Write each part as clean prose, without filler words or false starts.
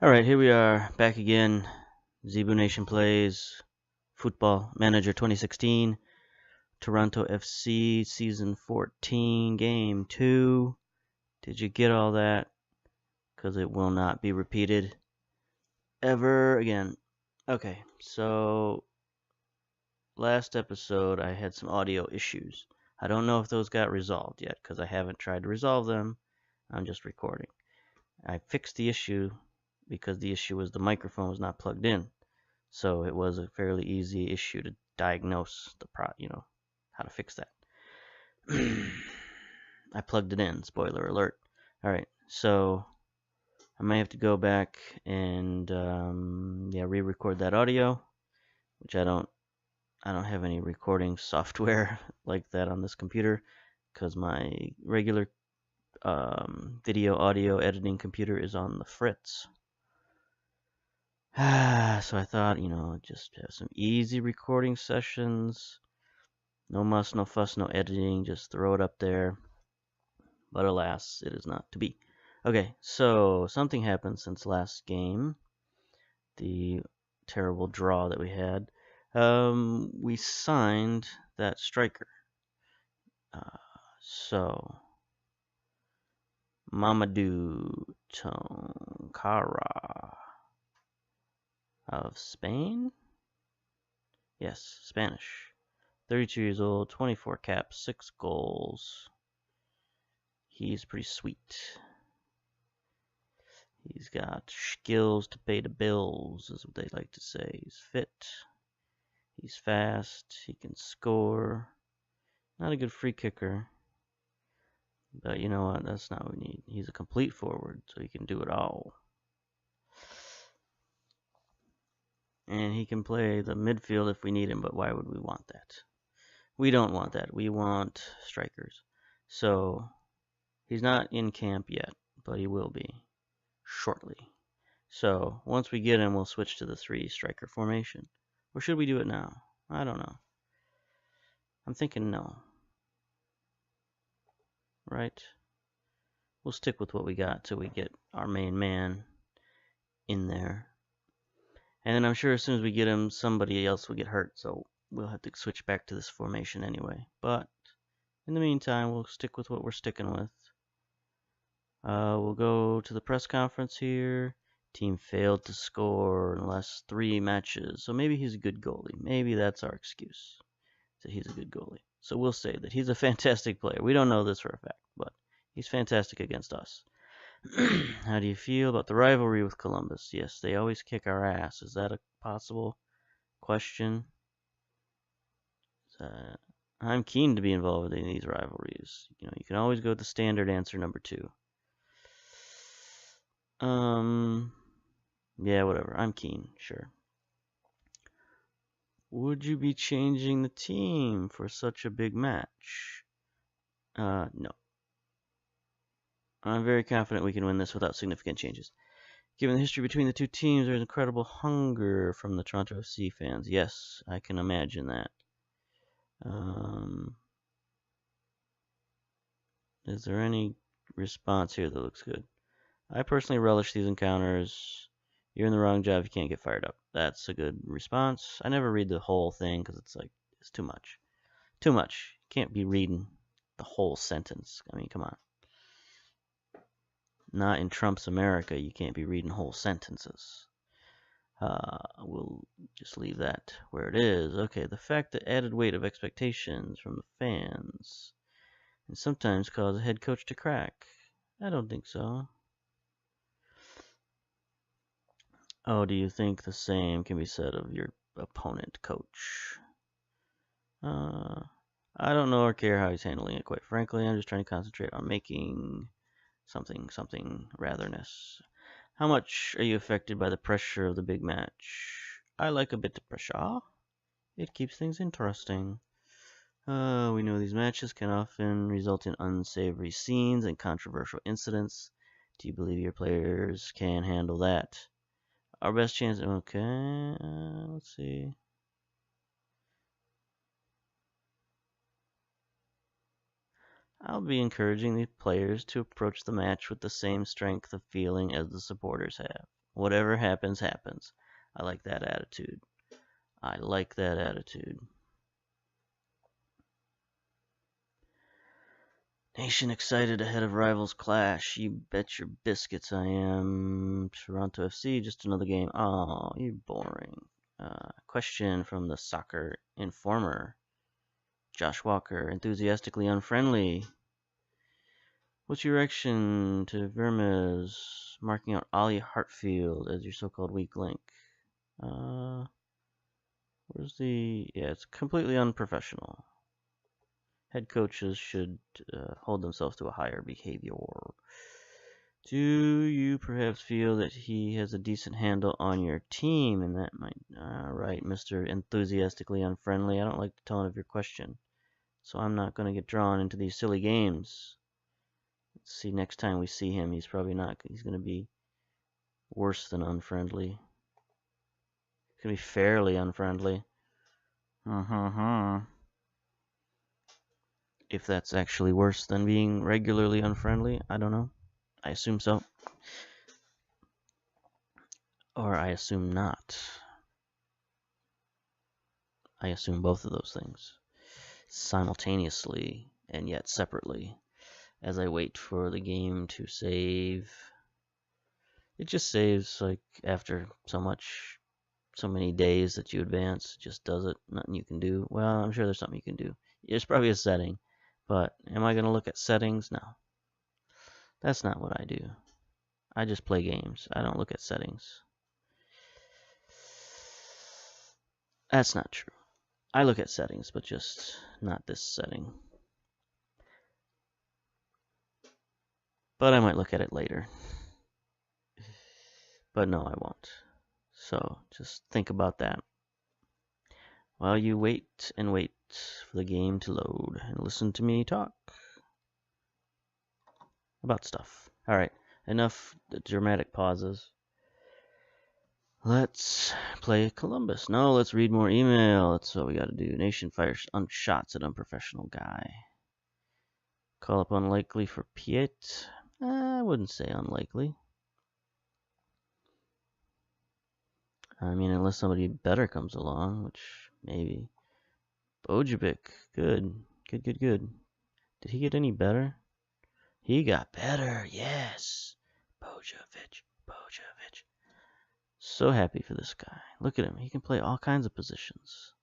Alright, here we are, back again. Zebu Nation plays Football Manager 2016, Toronto FC Season 14, Game 2. Did you get all that? Because it will not be repeated ever again. Okay, so last episode I had some audio issues. I don't know if those got resolved yet, because I haven't tried to resolve them. I'm just recording. I fixed the issue because the issue was the microphone was not plugged in. So it was a fairly easy issue to diagnose how to fix that. I plugged it in, spoiler alert. Alright, so I may have to go back and re-record that audio, which I don't have any recording software like that on this computer, because my regular video audio editing computer is on the fritz. So I thought, just have some easy recording sessions. No muss, no fuss, no editing. Just throw it up there. But alas, it is not to be. Okay, so something happened since last game. The terrible draw that we had. We signed that striker. So Mamadou Tonkara of Spain? Yes, Spanish. 32 years old, 24 caps, 6 goals. He's pretty sweet. He's got skills to pay the bills, is what they like to say. He's fit. He's fast. He can score. Not a good free kicker. But you know what? That's not what we need. He's a complete forward, so he can do it all. And he can play the midfield if we need him, but why would we want that? We don't want that. We want strikers. So he's not in camp yet, but he will be shortly. So once we get him, we'll switch to the 3 striker formation. Or should we do it now? I don't know. I'm thinking no. Right? We'll stick with what we got till we get our main man in there. And then I'm sure as soon as we get him, somebody else will get hurt, so we'll have to switch back to this formation anyway. But in the meantime, we'll stick with what we're sticking with. We'll go to the press conference here. Team failed to score in the last 3 matches, so maybe he's a good goalie. Maybe that's our excuse, that he's a good goalie. So we'll say that he's a fantastic player. We don't know this for a fact, but he's fantastic against us. How do you feel about the rivalry with Columbus? Yes, they always kick our ass. Is that a possible question? I'm keen to be involved in these rivalries. You can always go with the standard answer number 2. Yeah, whatever. I'm keen, sure. Would you be changing the team for such a big match? No. I'm very confident we can win this without significant changes. Given the history between the 2 teams, there's incredible hunger from the Toronto FC fans. Yes, I can imagine that. Is there any response here that looks good? I personally relish these encounters. You're in the wrong job if you can't get fired up. That's a good response. I never read the whole thing because it's too much. Too much. Can't be reading the whole sentence. I mean, come on. Not in Trump's America, you can't be reading whole sentences. We'll just leave that where it is. Okay, the fact that added weight of expectations from the fans and sometimes cause a head coach to crack. I don't think so. Oh, do you think the same can be said of your opponent coach? I don't know or care how he's handling it, quite frankly. I'm just trying to concentrate on making something ratherness. How much are you affected by the pressure of the big match? I like a bit of pressure. It keeps things interesting. We know these matches can often result in unsavory scenes and controversial incidents. Do you believe your players can handle that? Our best chance... Okay, let's see. I'll be encouraging the players to approach the match with the same strength of feeling as the supporters have. Whatever happens, happens. I like that attitude. I like that attitude. Nation excited ahead of rivals clash. You bet your biscuits I am. Toronto FC, just another game. Oh, you're boring. Question from the soccer informer. Josh Walker, enthusiastically unfriendly. What's your reaction to Vermes marking out Ollie Hartfield as your so-called weak link? Where's the... Yeah, it's completely unprofessional. Head coaches should hold themselves to a higher behavior. Do you perhaps feel that he has a decent handle on your team? And that might... right, Mr. Enthusiastically Unfriendly. I don't like the tone of your question. So I'm not going to get drawn into these silly games. Let's see, next time we see him, he's probably not... He's going to be worse than unfriendly. He's going to be fairly unfriendly. If that's actually worse than being regularly unfriendly, I don't know. I assume so. Or I assume not. I assume both of those things simultaneously and yet separately as I wait for the game to save. It just saves like after so many days that you advance. It just does it. Nothing you can do. Well, I'm sure there's something you can do. There's probably a setting. But am I going to look at settings? No. That's not what I do. I just play games. I don't look at settings. That's not true. I look at settings, but just not this setting. But I might look at it later. But no, I won't. So just think about that while you wait and wait for the game to load and listen to me talk about stuff. All right, enough dramatic pauses. Let's play Columbus. No, let's read more email. That's what we got to do. Nation fires shots at unprofessional guy. Call up unlikely for Piet. I wouldn't say unlikely. I mean, unless somebody better comes along, which maybe. Bojovic, good. Did he get any better? He got better, yes. Bojovic. So happy for this guy. Look at him. He can play all kinds of positions.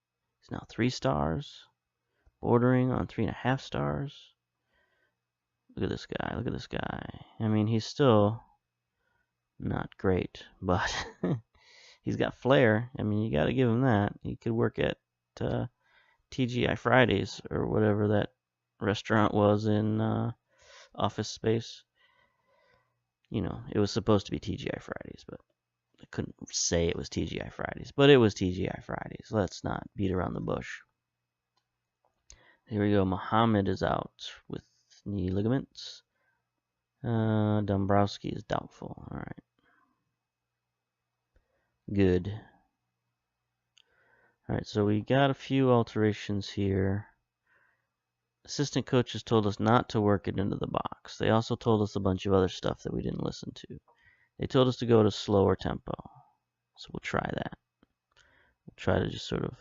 He's now 3 stars, bordering on 3.5 stars. Look at this guy. I mean, he's still not great, but he's got flair. I mean, you got to give him that. He could work at TGI Fridays or whatever that restaurant was in Office Space. You know, it was supposed to be TGI Fridays, but I couldn't say it was TGI Fridays. But it was TGI Fridays. Let's not beat around the bush. Here we go. Muhammad is out with knee ligaments. Dombrowski is doubtful. All right. Good. All right, so we got a few alterations here. Assistant coaches told us not to work it into the box. They also told us a bunch of other stuff that we didn't listen to. They told us to go to slower tempo. So we'll try that. We'll try to just sort of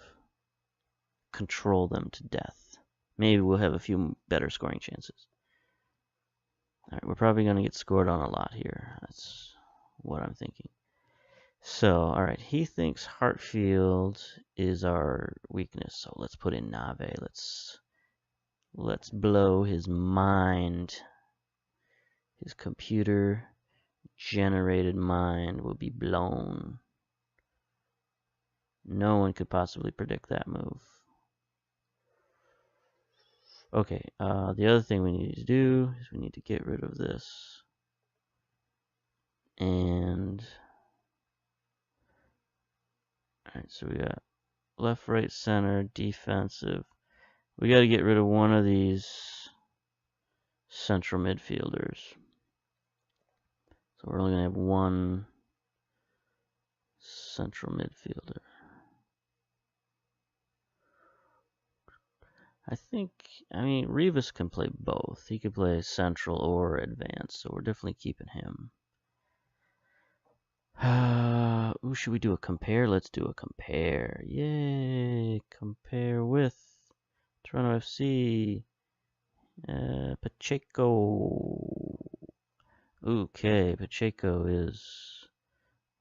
control them to death. Maybe we'll have a few better scoring chances. All right, we're probably going to get scored on a lot here. That's what I'm thinking. So, all right, he thinks Hartfield is our weakness. So let's put in Nave. Let's blow his mind. His computer-generated mind will be blown. No one could possibly predict that move. Okay, the other thing we need to do is we need to get rid of this. And... Alright, so we got left, right, center, defensive. We got to get rid of one of these central midfielders. So we're only going to have one central midfielder. I mean, Rivas can play both. He could play central or advanced, so we're definitely keeping him. Who should we do a compare? Let's do a compare. Yay! Compare with Toronto FC. Pacheco. Okay, Pacheco is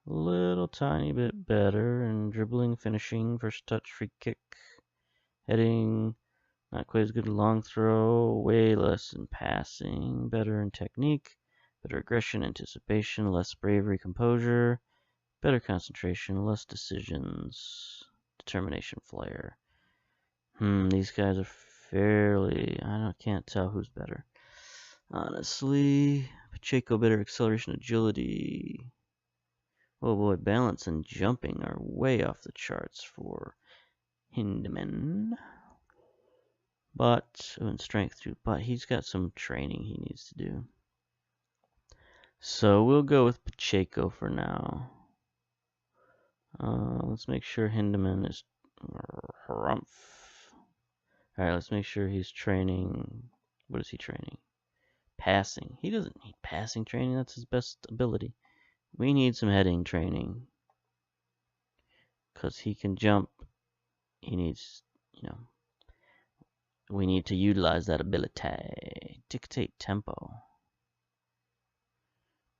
a little tiny bit better in dribbling, finishing, first touch, free kick, heading, not quite as good a long throw, way less in passing, better in technique, better aggression, anticipation, less bravery, composure, better concentration, less decisions, determination, flair. These guys are fairly, can't tell who's better. Honestly, Pacheco better acceleration, agility. Oh boy, balance and jumping are way off the charts for Hindeman. But, and strength too, but he's got some training he needs to do. So we'll go with Pacheco for now. Let's make sure Hindeman is harumph. Alright, let's make sure he's training. What is he training? Passing. He doesn't need passing training. That's his best ability. We need some heading training. Because he can jump. He needs, we need to utilize that ability. Dictate tempo.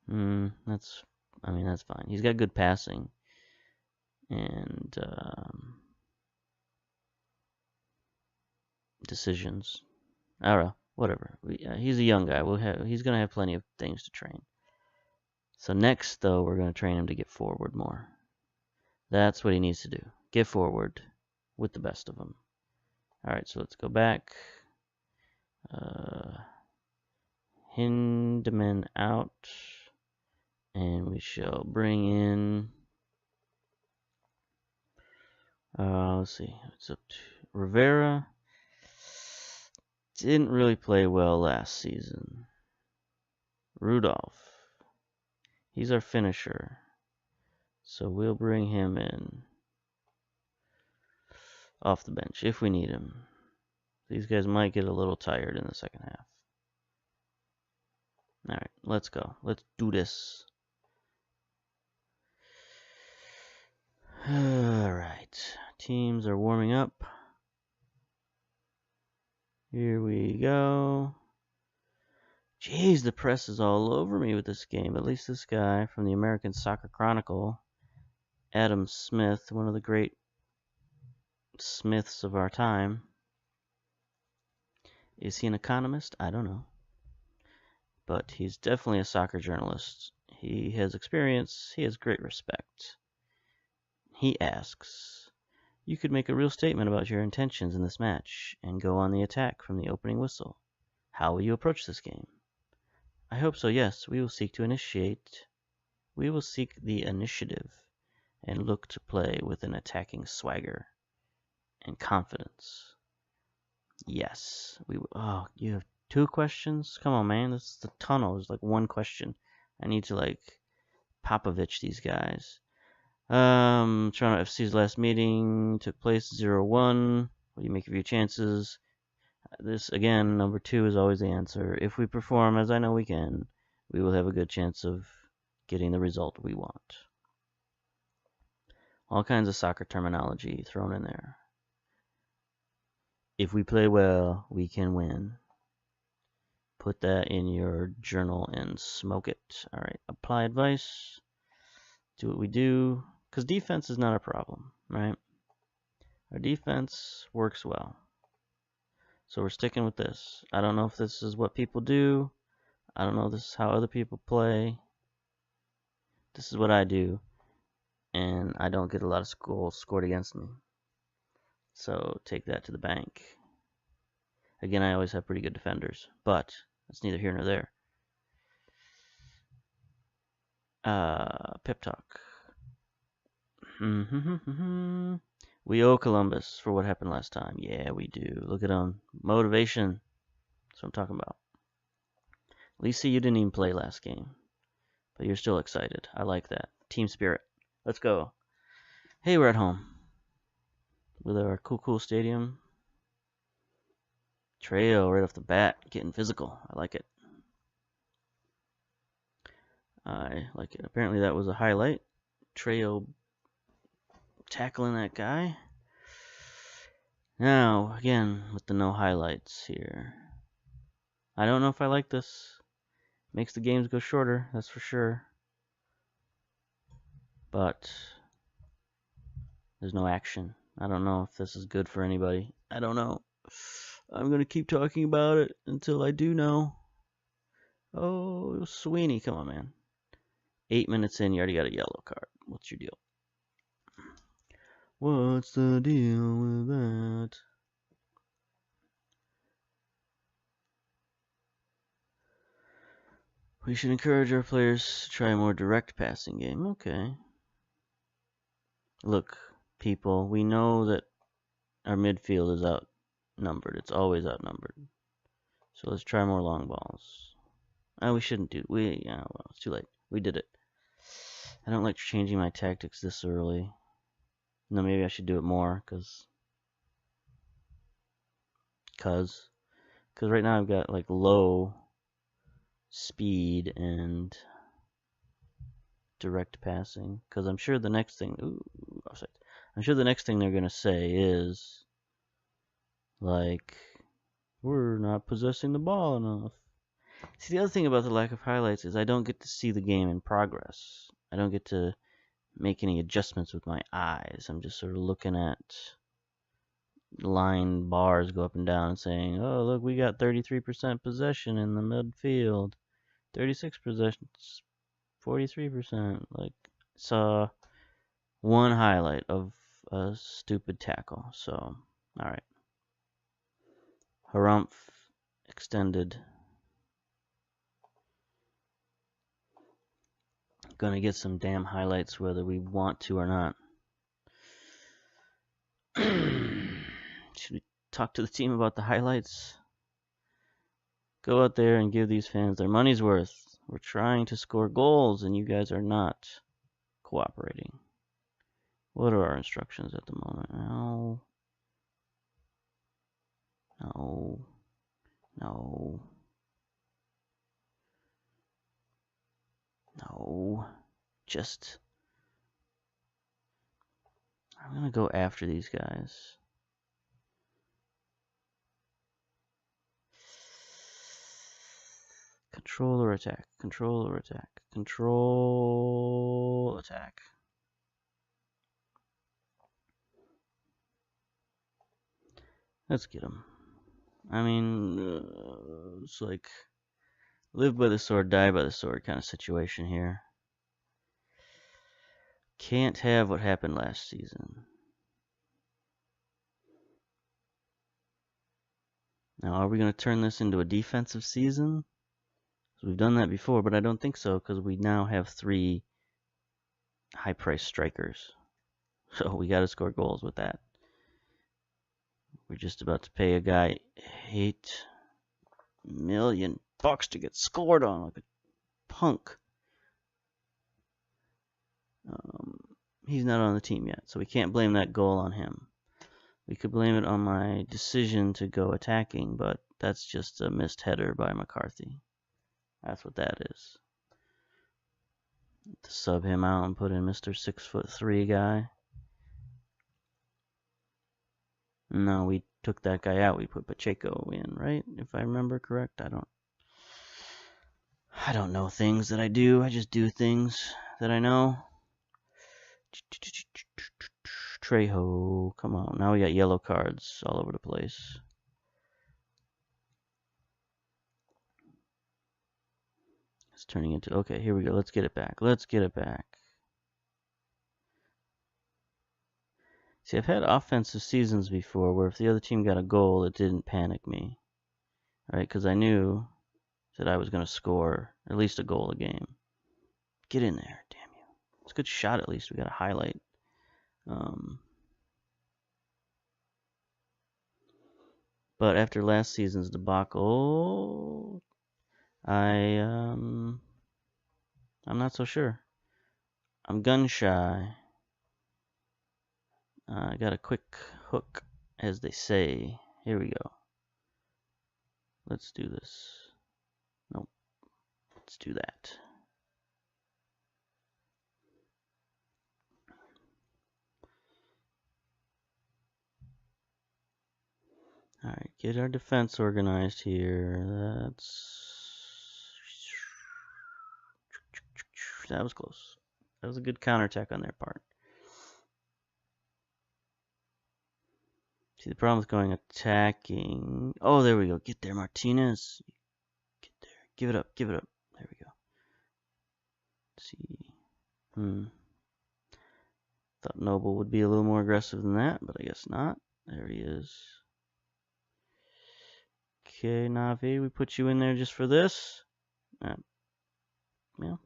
That's fine. He's got good passing. And decisions. Alright, whatever. He's a young guy. He's gonna have plenty of things to train. So next, though, we're gonna train him to get forward more. That's what he needs to do. Get forward with the best of them. Alright, so let's go back. Hindeman out. And we shall bring in... let's see. It's up to Rivera. Didn't really play well last season. Rudolph. He's our finisher. So we'll bring him in. Off the bench if we need him. These guys might get a little tired in the second half. Alright, let's go. Let's do this. Alright, teams are warming up. Here we go. Jeez, the press is all over me with this game. At least this guy from the American Soccer Chronicle, Adam Smith, one of the great Smiths of our time. Is he an economist? I don't know. But he's definitely a soccer journalist. He has experience. He has great respect. He asks, you could make a real statement about your intentions in this match and go on the attack from the opening whistle. How will you approach this game? I hope so, yes. We will seek the initiative and look to play with an attacking swagger and confidence. Yes. Oh, you have 2 questions? Come on, man. This is the tunnel. There's like 1 question. I need to Popovich these guys. Toronto FC's last meeting took place 0-1. What do you make of your chances? This, again, number 2 is always the answer. If we perform, as I know we can, we will have a good chance of getting the result we want. All kinds of soccer terminology thrown in there. If we play well, we can win. Put that in your journal and smoke it. Alright, apply advice. Do what we do. Because defense is not a problem, right? Our defense works well. So we're sticking with this. I don't know if this is what people do. I don't know if this is how other people play. This is what I do. And I don't get a lot of goals scored against me. So take that to the bank. Again, I always have pretty good defenders. But that's neither here nor there. Pep talk. We owe Columbus for what happened last time. Yeah, we do. Look at them. Motivation. That's what I'm talking about. Lisa, you didn't even play last game. But you're still excited. I like that. Team spirit. Let's go. Hey, we're at home. With our cool stadium. Trail right off the bat. Getting physical. I like it. I like it. Apparently that was a highlight. Trail tackling that guy. Now, again, with the no highlights here. I don't know if I like this. Makes the games go shorter, that's for sure. But there's no action. I don't know if this is good for anybody. I don't know. I'm going to keep talking about it until I do know. Oh, Sweeney, come on, man. 8 minutes in, you already got a yellow card. What's your deal? What's the deal with that? We should encourage our players to try a more direct passing game. Okay. Look, people, we know that our midfield is outnumbered. It's always outnumbered. So let's try more long balls. Oh, we shouldn't do. Yeah, well, it's too late. We did it. I don't like changing my tactics this early. No, maybe I should do it more, cause right now I've got like low speed and direct passing. Cause I'm sure the next thing, I'm sure the next thing they're gonna say is like, we're not possessing the ball enough. See, the other thing about the lack of highlights is I don't get to see the game in progress. I don't get to make any adjustments with my eyes. I'm just sort of looking at line bars go up and down and saying, oh, look, we got 33% possession in the midfield. 36 possessions, 43%. Like, saw one highlight of a stupid tackle. So, alright. Harumph extended. Gonna get some damn highlights whether we want to or not. Should we talk to the team about the highlights? Go out there and give these fans their money's worth. We're trying to score goals and you guys are not cooperating. What are our instructions at the moment? No. No. No. No. Just... I'm gonna go after these guys. Control or attack. Control or attack. Control... attack. Let's get him. I mean, it's like live by the sword, die by the sword kind of situation here. Can't have what happened last season. Now, are we going to turn this into a defensive season? We've done that before, but I don't think so because we now have 3 high-priced strikers. So we got to score goals with that. We're just about to pay a guy $8 million to get scored on like a punk. He's not on the team yet, so we can't blame that goal on him. We could blame it on my decision to go attacking, but that's just a missed header by McCarthy. That's what that is. To sub him out and put in Mr. 6'3" guy. No, we took that guy out. We put Pacheco in, right? If I remember correct. I don't know things that I do. I just do things that I know. Trejo, come on. Now we got yellow cards all over the place. It's turning into... Okay, here we go. Let's get it back. Let's get it back. See, I've had offensive seasons before where if the other team got a goal, it didn't panic me. Right? Because I knew that I was going to score at least a goal a game. Get in there, damn you. It's a good shot at least. We got a highlight. But after last season's debacle, I'm not so sure. I'm gun shy. I got a quick hook, as they say. Here we go. Let's do this. Nope. Let's do that. Alright, get our defense organized here. That was close. That was a good counterattack on their part. See, the problem with going attacking... Oh, there we go. Get there, Martinez. Get there. Give it up. Give it up. There we go. Let's see. Thought Noble would be a little more aggressive than that, but I guess not. There he is. Okay, Navi, we put you in there just for this. Yeah.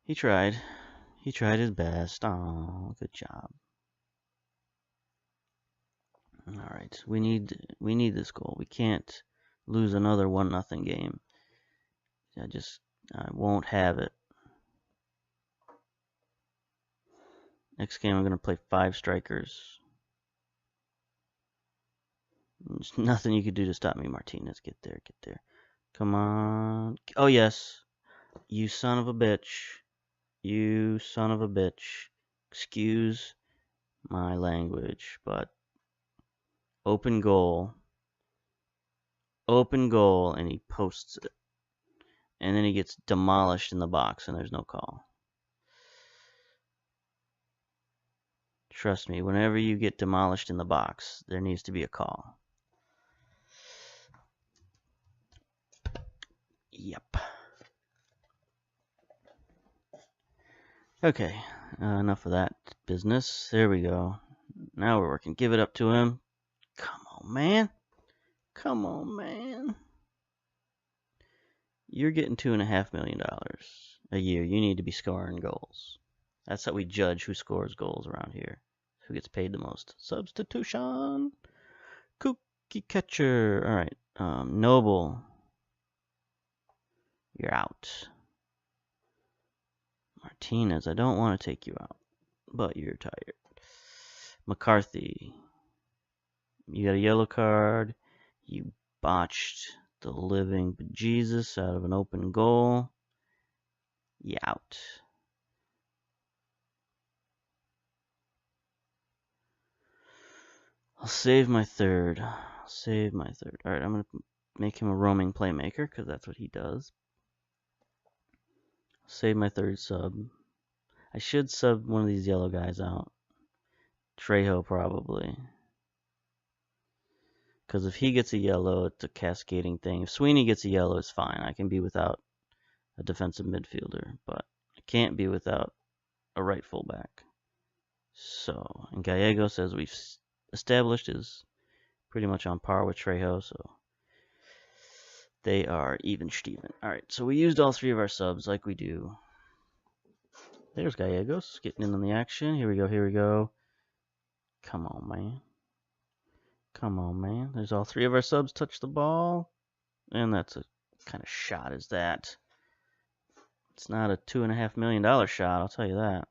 He tried. He tried his best. Oh, good job. All right, we need this goal. We can't lose another 1-0 game. I won't have it. Next game I'm gonna play 5 strikers. There's nothing you could do to stop me, Martinez. Get there, get there. Come on. Oh yes, you son of a bitch. You son of a bitch. Excuse my language, but open goal, and he posts it. And then he gets demolished in the box, and there's no call. Trust me, whenever you get demolished in the box, there needs to be a call. Yep. Okay, enough of that business. There we go. Now we're working. Give it up to him. Come on, man. Come on, man. You're getting $2.5 million a year. You need to be scoring goals. That's how we judge who scores goals around here. Who gets paid the most. Substitution. Cookie catcher. All right. Noble. You're out. Martinez, I don't want to take you out, but you're tired. McCarthy. You got a yellow card. You botched the living bejesus out of an open goal. You out. I'll save my third. All right, I'm going to make him a roaming playmaker because that's what he does. Save my third sub. I should sub one of these yellow guys out. Trejo probably. Because if he gets a yellow, it's a cascading thing. If Sweeney gets a yellow, it's fine. I can be without a defensive midfielder, but I can't be without a right fullback. So, and Gallegos, as we've established, is pretty much on par with Trejo, so they are even Steven. Alright, so we used all 3 of our subs like we do. There's Gallegos getting in on the action. Here we go, here we go. Come on, man. Come on, man. There's all 3 of our subs touch the ball. And that's a kind of shot is that. It's not a $2.5 million shot, I'll tell you that.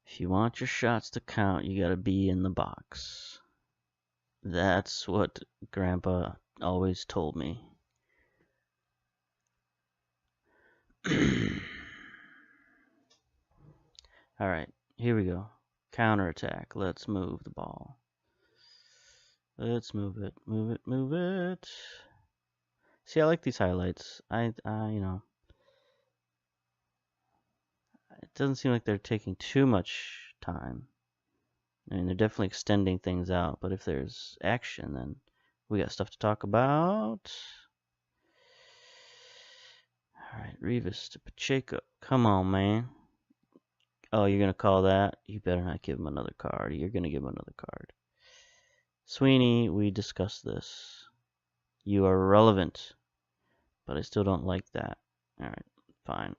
If you want your shots to count, you gotta be in the box. That's what Grandpa always told me. Alright, here we go. Counterattack. Let's move the ball. Let's move it, move it, move it. See, I like these highlights. You know, it doesn't seem like they're taking too much time. I mean, they're definitely extending things out, but if there's action, then we got stuff to talk about. Alright, Rivas to Pacheco. Come on, man. Oh, you're going to call that? You better not give him another card. You're going to give him another card. Sweeney, we discussed this. You are relevant, but I still don't like that. Alright, fine.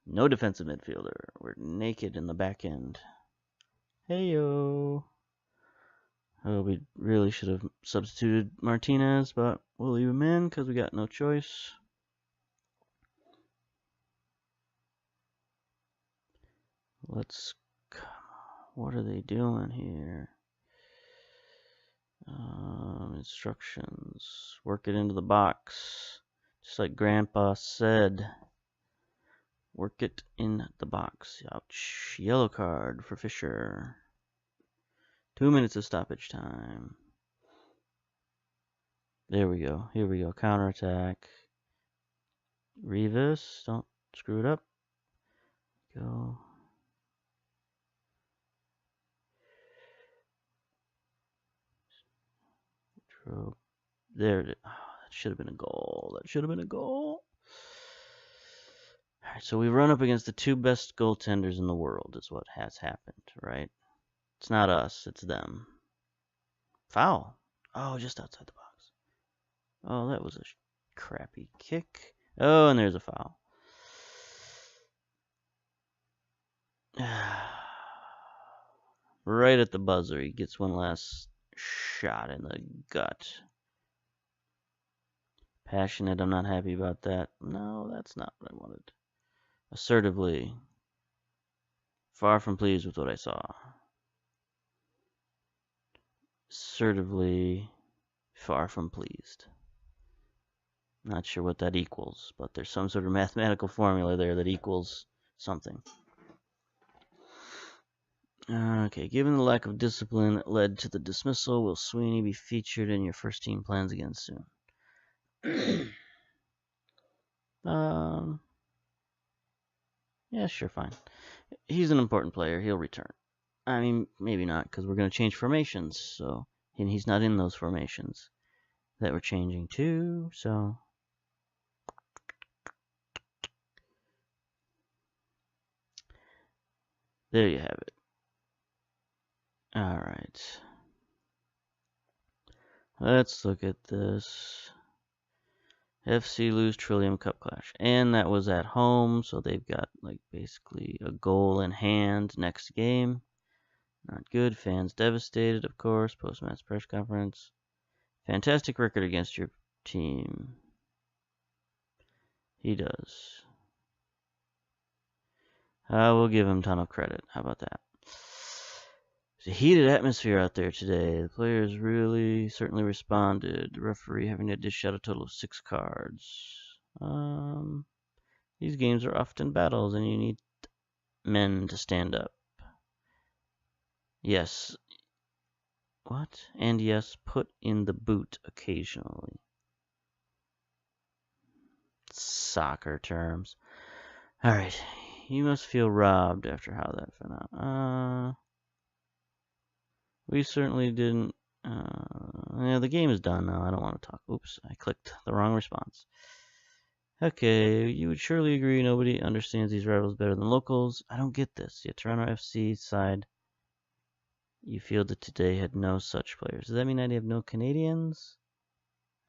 No defensive midfielder. We're naked in the back end. Heyo. Oh, we really should have substituted Martinez, but we'll leave him in because we got no choice. Let's... What are they doing here? Instructions. Work it into the box. Just like Grandpa said. Work it in the box. Ouch. Yellow card for Fisher. 2 minutes of stoppage time. There we go. Here we go. Counterattack. Revis. Don't screw it up. Go. There it is. Oh, that should have been a goal. That should have been a goal. Alright, so we run up against the two best goaltenders in the world is what has happened, right? It's not us, it's them. Foul. Oh, just outside the box. Oh, that was a crappy kick. Oh, and there's a foul. Right at the buzzer, he gets one last shot in the gut. Passionate, I'm not happy about that. No, that's not what I wanted. Assertively. Far from pleased with what I saw. Assertively, far from pleased. Not sure what that equals, but there's some sort of mathematical formula there that equals something. Okay, given the lack of discipline that led to the dismissal, will Sweeney be featured in your first team plans again soon? Yeah, sure, fine. He's an important player. He'll return. I mean, maybe not, because we're going to change formations, so... And he's not in those formations that we're changing to, so... There you have it. Alright. Let's look at this. FC lose Trillium Cup Clash. And that was at home, so they've got, like, basically a goal in hand next game. Not good. Fans devastated, of course. Post-match press conference. Fantastic record against your team. He does. We'll give him a ton of credit. How about that? It's a heated atmosphere out there today. The players really certainly responded. The referee having to dish out a total of 6 cards. These games are often battles, and you need men to stand up. Yes. What? And yes, put in the boot occasionally. Soccer terms. Alright. You must feel robbed after how that went out. We certainly didn't. Yeah, the game is done now. I don't want to talk. Oops, I clicked the wrong response. Okay, you would surely agree nobody understands these rivals better than locals. I don't get this. Yet Toronto FC side, you feel that today had no such players. Does that mean I have no Canadians?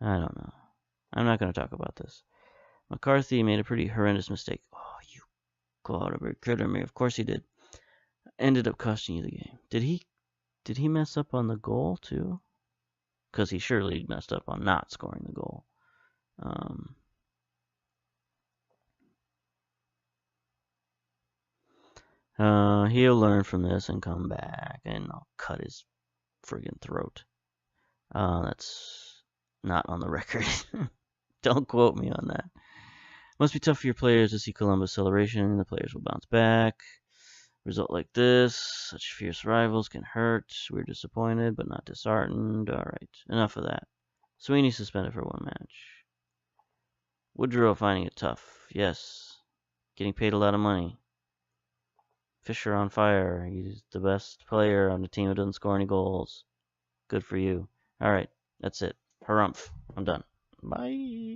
I don't know. I'm not going to talk about this. McCarthy made a pretty horrendous mistake. Oh, you gotta be kidding me. Of course he did. Ended up costing you the game. Did he mess up on the goal too? Because he surely messed up on not scoring the goal. He'll learn from this and come back, and I'll cut his friggin' throat. That's not on the record. Don't quote me on that. Must be tough for your players to see Columbus celebration. The players will bounce back. Result like this, such fierce rivals can hurt. We're disappointed, but not disheartened. Alright, enough of that. Sweeney suspended for 1 match. Woodrow finding it tough. Yes. Getting paid a lot of money. Fisher on fire. He's the best player on the team that doesn't score any goals. Good for you. Alright, that's it. Harumph. I'm done. Bye.